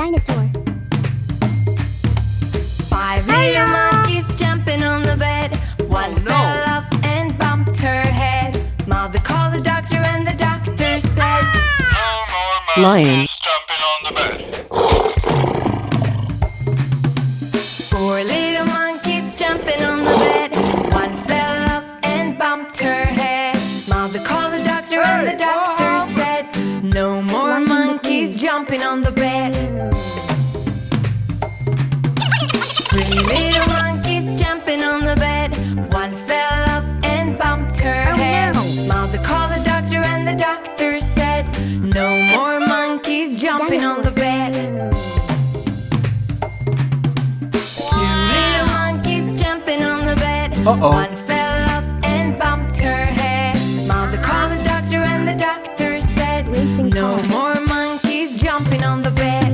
dinosaur. 5 little monkeys jumping on the bed. One fell off and bumped her head. Mother called the doctor and the doctor said, No more Lion. monkeys jumping on the bed. 4 little monkeys jumping on the bed. One fell off and bumped her head. Mother called the doctor and the doctor said, no more monkeys jumping on the bed. 3 little monkeys jumping on the bed. One fell off and bumped her head. Mother called the doctor and the doctor said, no more monkeys jumping on the bed. 2 little monkeys jumping on the bed. One fell off and bumped her head. Mother called the doctor and the doctor said, no more monkeys jumping on the bed.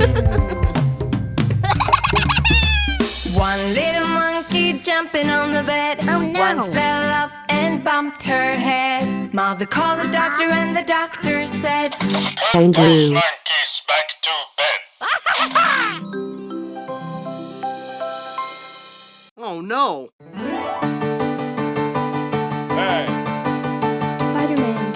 1 little monkey jumping on the bed. One fell off and bumped her head. Mother called the doctor and the doctor said, Kangaroo. Monkeys back to bed. Oh no! Hey. Spider-Man.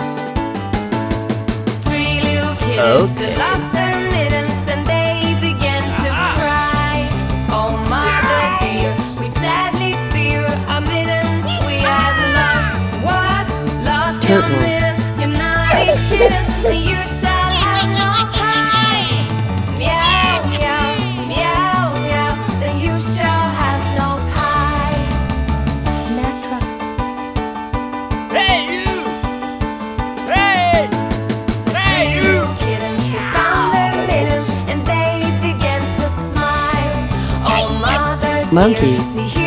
3 little kids that lost their mittens and they began to cry. Oh mother dear, we sadly fear our mittens we have lost. What? Lost your Turtle. mittens, you naughty kittens, and you shall have no pie. Meow, meow, meow, meow, then you shall have no pie. Mack truck. Hey you! Hey! Hey you! Kittens, they found their mittens and they began to smile. Oh mother dear, Monkey. see here